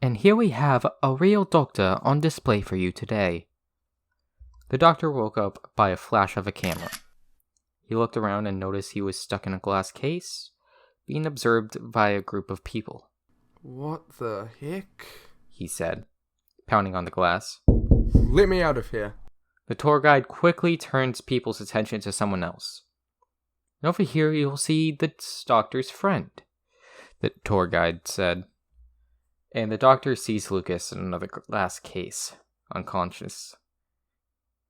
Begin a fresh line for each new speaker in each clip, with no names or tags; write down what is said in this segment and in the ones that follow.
And here we have a real doctor on display for you today. The doctor woke up by a flash of a camera. He looked around and noticed he was stuck in a glass case, being observed by a group of people.
What the heck?
He said, pounding on the glass.
Let me out of here.
The tour guide quickly turns people's attention to someone else. And over here you'll see the doctor's friend, the tour guide said. And the doctor sees Lucas in another glass case, unconscious.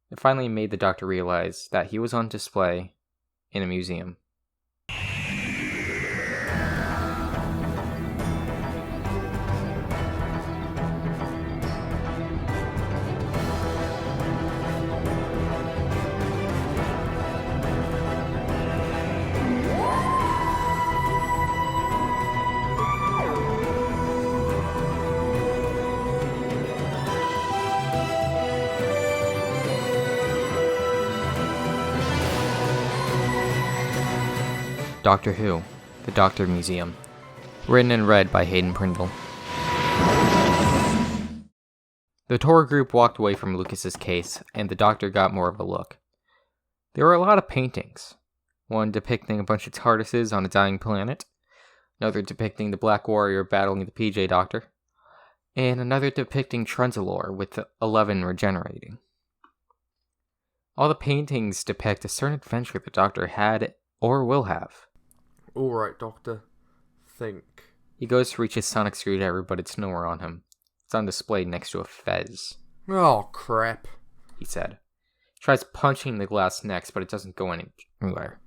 It finally made the doctor realize that he was on display in a museum. Doctor Who, The Doctor Museum. Written and read by Hayden Prindle. The tour group walked away from Lucas's case, and the doctor got more of a look. There were a lot of paintings. One depicting a bunch of TARDISes on a dying planet, another depicting the Black Warrior battling the PJ Doctor, and another depicting Trenzalore with 11 regenerating. All the paintings depict a certain adventure the Doctor had or will have.
Alright, Doctor. Think.
He goes to reach his sonic screwdriver, but it's nowhere on him. It's on display next to a fez.
Oh, crap.
He said. He tries punching the glass next, but it doesn't go anywhere.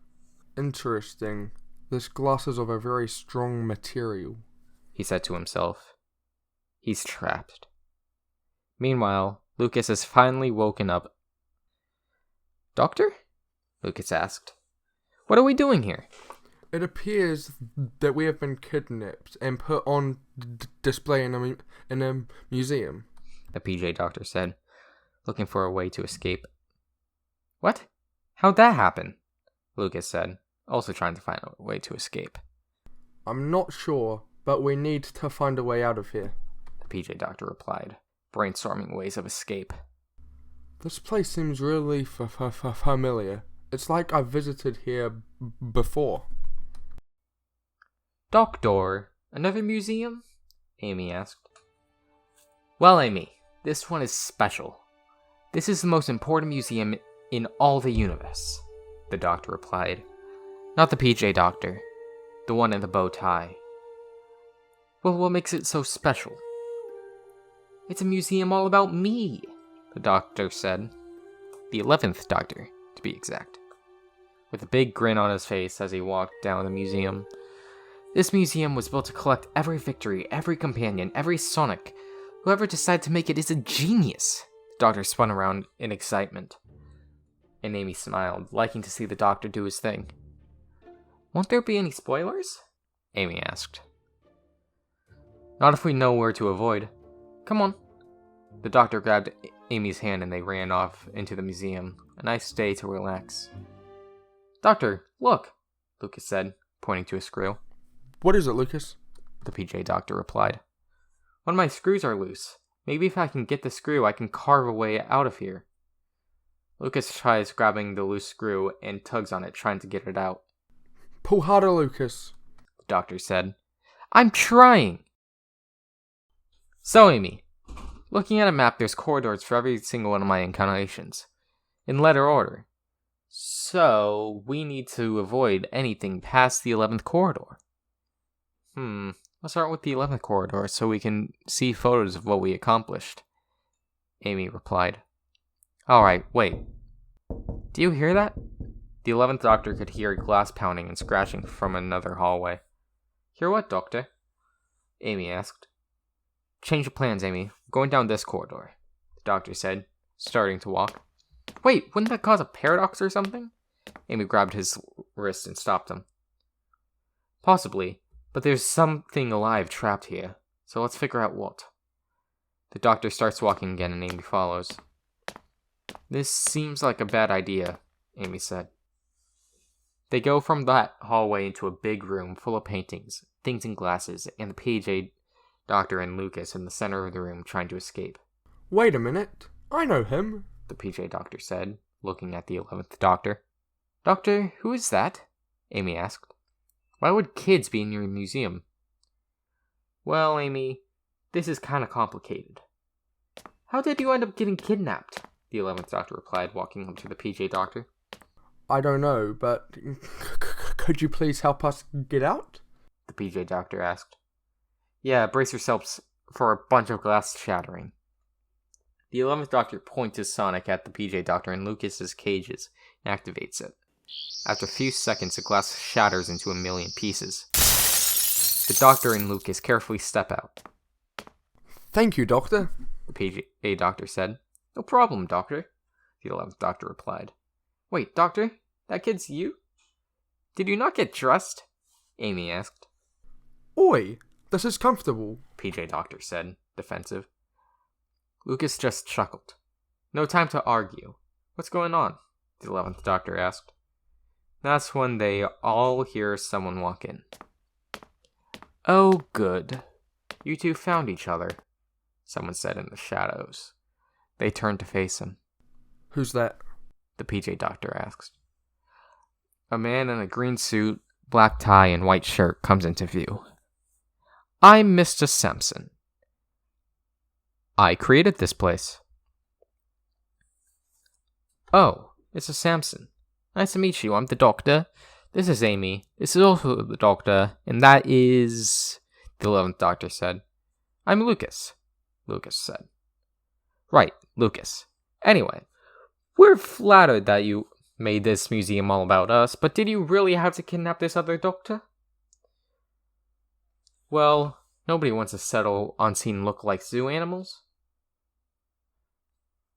Interesting. This glass is of a very strong material,
he said to himself. He's trapped. Meanwhile, Lucas has finally woken up. Doctor? Lucas asked. What are we doing here?
It appears that we have been kidnapped and put on display in a museum,
the PJ Doctor said, looking for a way to escape. What? How'd that happen? Lucas said, also trying to find a way to escape.
I'm not sure, but we need to find a way out of here,
the PJ Doctor replied, brainstorming ways of escape.
This place seems really familiar. It's like I've visited here before.
Doctor, another museum? Amy asked. Well, Amy, this one is special. This is the most important museum in all the universe, the doctor replied. Not the PJ Doctor, the one in the bow tie. Well, what makes it so special? It's a museum all about me, the doctor said. The 11th Doctor, to be exact. With a big grin on his face as he walked down the museum. This museum was built to collect every victory, every companion, every Sonic. Whoever decided to make it is a genius. The doctor spun around in excitement. And Amy smiled, liking to see the doctor do his thing. Won't there be any spoilers? Amy asked. Not if we know where to avoid. Come on. The doctor grabbed Amy's hand and they ran off into the museum. A nice day to relax. Doctor, look, Lucas said, pointing to a screw.
What is it, Lucas?
The PJ Doctor replied. One of my screws are loose. Maybe if I can get the screw, I can carve a way out of here. Lucas tries grabbing the loose screw and tugs on it, trying to get it out.
Pull harder, Lucas,
the doctor said. I'm trying! So, Amy, looking at a map, there's corridors for every single one of my incarnations. In letter order. So, we need to avoid anything past the 11th corridor. Let's start with the 11th corridor so we can see photos of what we accomplished, Amy replied. Alright, wait. Do you hear that? The 11th Doctor could hear glass pounding and scratching from another hallway. Hear what, Doctor? Amy asked. Change of plans, Amy. We're going down this corridor, the Doctor said, starting to walk. Wait, wouldn't that cause a paradox or something? Amy grabbed his wrist and stopped him. Possibly. But there's something alive trapped here, so let's figure out what. The doctor starts walking again and Amy follows. This seems like a bad idea, Amy said. They go from that hallway into a big room full of paintings, things in glasses, and the PJ Doctor and Lucas in the center of the room trying to escape.
Wait a minute. I know him.
The PJ Doctor said, looking at the 11th Doctor. Doctor, who is that? Amy asked. Why would kids be in your museum? Well, Amy, this is kind of complicated. How did you end up getting kidnapped? The 11th Doctor replied, walking up to the PJ Doctor.
I don't know, but could you please help us get out?
The PJ Doctor asked. Yeah, brace yourselves for a bunch of glass shattering. The 11th Doctor points his sonic at the PJ Doctor and Lucas's cages and activates it. After a few seconds, the glass shatters into a million pieces. The Doctor and Lucas carefully step out.
Thank you, Doctor,
the PJ Doctor said. No problem, Doctor, the 11th Doctor replied. Wait, Doctor, that kid's you? Did you not get dressed? Amy asked.
Oi, this is comfortable,
PJ Doctor said, defensive. Lucas just chuckled. No time to argue. What's going on? The 11th Doctor asked. That's when they all hear someone walk in. Oh, good. You two found each other, someone said in the shadows. They turned to face him.
Who's that?
The PJ Doctor asked. A man in a green suit, black tie, and white shirt comes into view. I'm Mr. Sampson. I created this place. Oh, Mr. Sampson. Nice to meet you. I'm the Doctor. This is Amy. This is also the Doctor. And that is... the 11th Doctor said. I'm Lucas. Lucas said. Right, Lucas. Anyway, we're flattered that you made this museum all about us, but did you really have to kidnap this other Doctor? Well, nobody wants to settle unseen look-like zoo animals.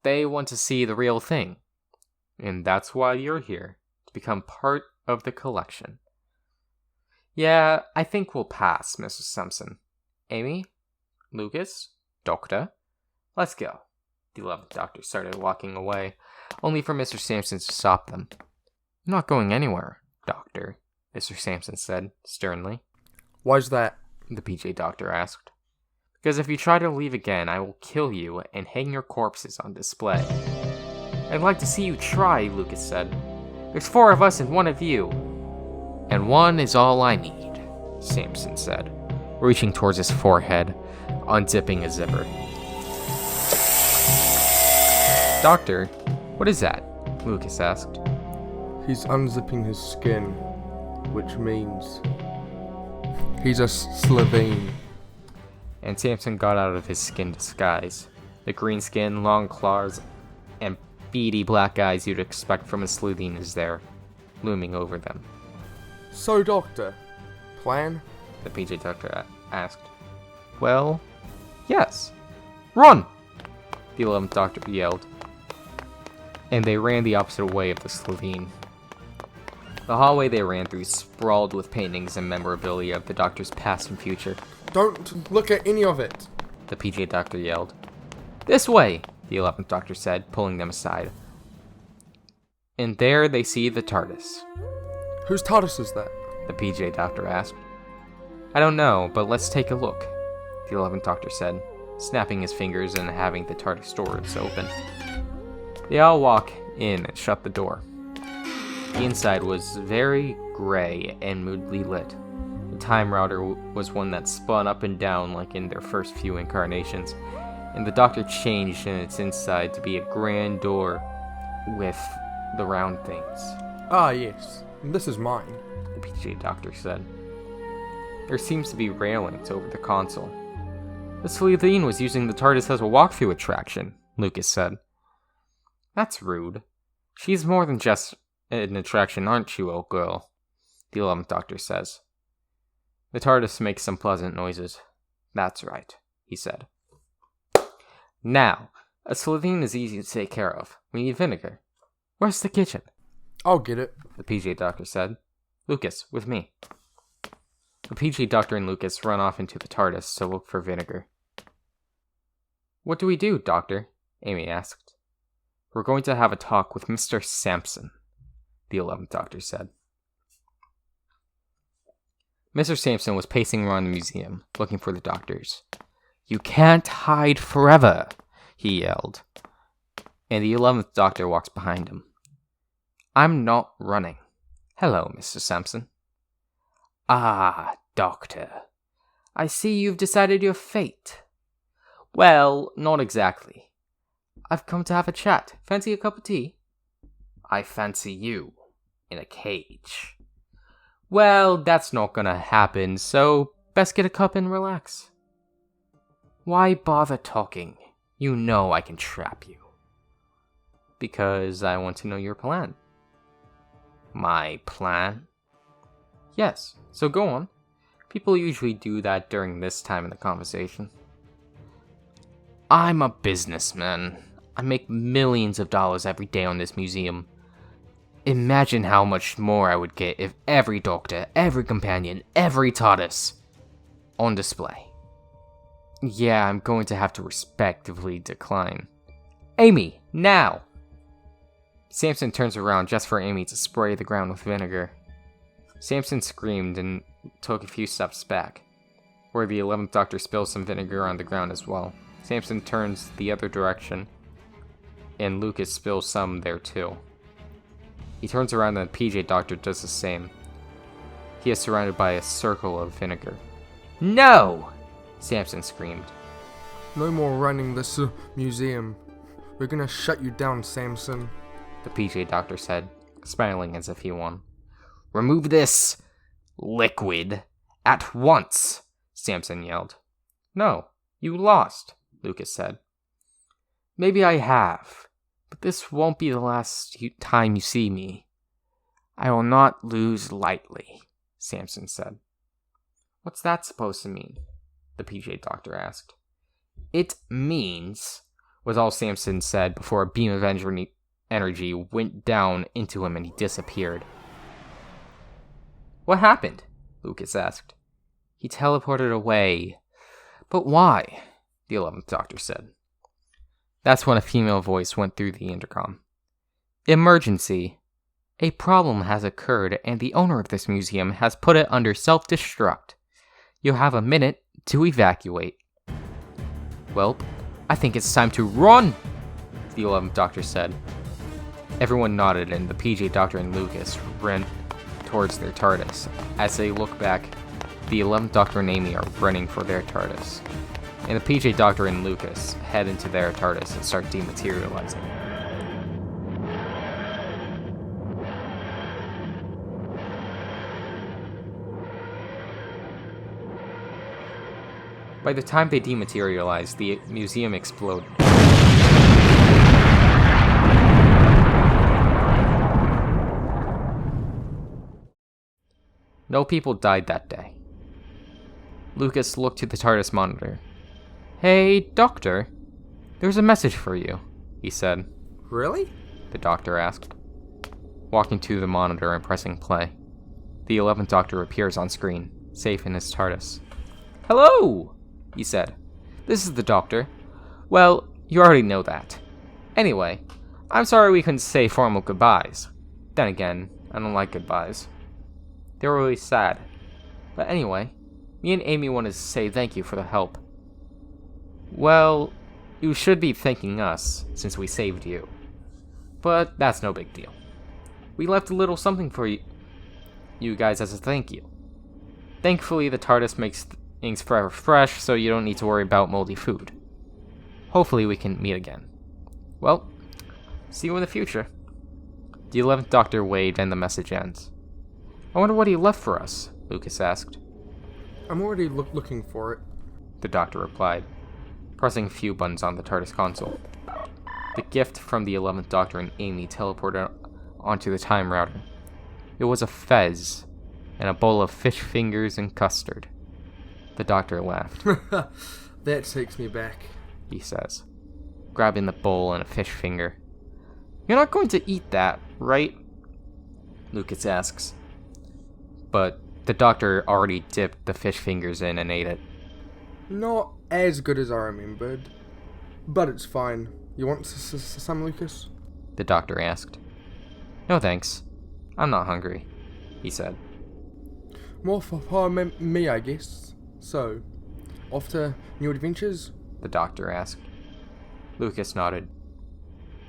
They want to see the real thing. And that's why you're here, to become part of the collection. Yeah, I think we'll pass, Mrs. Sampson. Amy? Lucas? Doctor? Let's go. The 11th Doctor started walking away, only for Mr. Sampson to stop them. You're not going anywhere, Doctor, Mr. Sampson said, sternly.
Why's that?
The PJ Doctor asked. Because if you try to leave again, I will kill you and hang your corpses on display. I'd like to see you try, Lucas said. There's 4 of us and 1 of you. And 1 is all I need, Sampson said, reaching towards his forehead, unzipping a zipper. Doctor, what is that? Lucas asked.
He's unzipping his skin, which means he's a Slovene.
And Sampson got out of his skin disguise. The green skin, long claws, and beady black eyes you'd expect from a Slovene is there, looming over them.
So, Doctor, plan?
The PJ Doctor asked. Well, yes. Run! The 11th Doctor yelled. And they ran the opposite way of the Slovene. The hallway they ran through sprawled with paintings and memorabilia of the Doctor's past and future.
Don't look at any of it,
the PJ Doctor yelled. This way, the 11th Doctor said, pulling them aside. And there they see the TARDIS.
Whose TARDIS is that?
The PJ Doctor asked. I don't know, but let's take a look, the 11th Doctor said, snapping his fingers and having the TARDIS doors open. They all walk in and shut the door. The inside was very gray and moodily lit. The time router was one that spun up and down like in their first few incarnations, and the Doctor changed in its inside to be a grand door with the round things.
Ah, yes. This is mine,
the PJ Doctor said. There seems to be railings over the console. The Slovene was using the TARDIS as a walkthrough attraction, Lucas said. That's rude. She's more than just an attraction, aren't you, old girl? The 11th Doctor says. The TARDIS makes some pleasant noises. That's right, he said. Now, a Slovene is easy to take care of. We need vinegar. Where's the kitchen?
I'll get it,
the PJ Doctor said. Lucas, with me. The PJ Doctor and Lucas run off into the TARDIS to look for vinegar. What do we do, Doctor? Amy asked. We're going to have a talk with Mr. Sampson, the 11th Doctor said. Mr. Sampson was pacing around the museum, looking for the doctors. You can't hide forever, he yelled. And the 11th Doctor walks behind him. I'm not running. Hello, Mr. Sampson. Ah, Doctor. I see you've decided your fate. Well, not exactly. I've come to have a chat. Fancy a cup of tea? I fancy you in a cage. Well, that's not gonna happen, so best get a cup and relax. Why bother talking? You know I can trap you. Because I want to know your plan. My plan? Yes, so go on. People usually do that during this time in the conversation. I'm a businessman. I make millions of dollars every day on this museum. Imagine how much more I would get if every doctor, every companion, every TARDIS on display. Yeah, I'm going to have to respectively decline. Amy, now! Samson turns around just for Amy to spray the ground with vinegar. Samson screamed and took a few steps back, where the 11th Doctor spills some vinegar on the ground as well. Samson turns the other direction, and Lucas spills some there too. He turns around and the PJ Doctor does the same. He is surrounded by a circle of vinegar. No! Samson screamed.
No more running this museum. We're gonna shut you down, Samson,
the PJ Doctor said, smiling as if he won. Remove this liquid at once, Samson yelled. No, you lost, Lucas said. Maybe I have, but this won't be the last time you see me. I will not lose lightly, Samson said. What's that supposed to mean? The PJ Doctor asked. It means, was all Samson said before a beam of energy went down into him and he disappeared. What happened? Lucas asked. He teleported away. But why? The 11th Doctor said. That's when a female voice went through the intercom. Emergency. A problem has occurred and the owner of this museum has put it under self-destruct. You'll have a minute to evacuate. Well, I think it's time to run, the 11th Doctor said. Everyone nodded and the PJ Doctor and Lucas ran towards their TARDIS. As they look back, the 11th Doctor and Amy are running for their TARDIS. And the PJ Doctor and Lucas head into their TARDIS and start dematerializing. By the time they dematerialize, the museum exploded. No people died that day. Lucas looked to the TARDIS monitor. Hey, Doctor. There's a message for you, he said.
Really?
The Doctor asked, walking to the monitor and pressing play. The 11th Doctor appears on screen, safe in his TARDIS. Hello, he said. This is the Doctor. Well, you already know that. Anyway, I'm sorry we couldn't say formal goodbyes. Then again, I don't like goodbyes. They were really sad. But anyway, me and Amy wanted to say thank you for the help. Well, you should be thanking us, since we saved you. But that's no big deal. We left a little something for you guys as a thank you. Thankfully, the TARDIS makes things forever fresh, so you don't need to worry about moldy food. Hopefully we can meet again. Well, see you in the future. The 11th Doctor waved and the message ends. I wonder what he left for us, Lucas asked.
I'm already looking for it,
the Doctor replied, pressing a few buttons on the TARDIS console. The gift from the 11th Doctor and Amy teleported onto the time router. It was a fez and a bowl of fish fingers and custard. The Doctor laughed.
That takes me back,
he says, grabbing the bowl and a fish finger. You're not going to eat that, right? Lucas asks. But the Doctor already dipped the fish fingers in and ate it.
Not as good as I remembered, but it's fine. You want some, Lucas?
The Doctor asked. No thanks. I'm not hungry, he said.
More for me, I guess. So, Off to new adventures?
The doctor asked. Lucas nodded.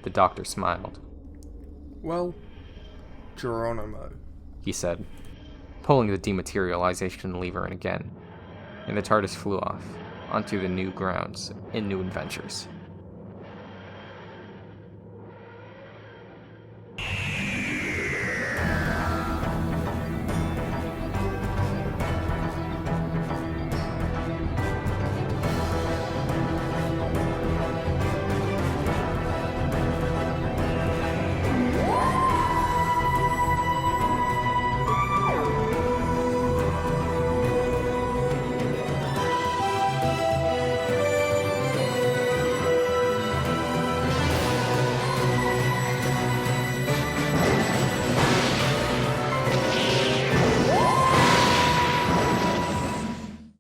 The doctor smiled.
Well, Geronimo,
he said, pulling the dematerialization lever in again, and the TARDIS flew off, onto the new grounds and new adventures.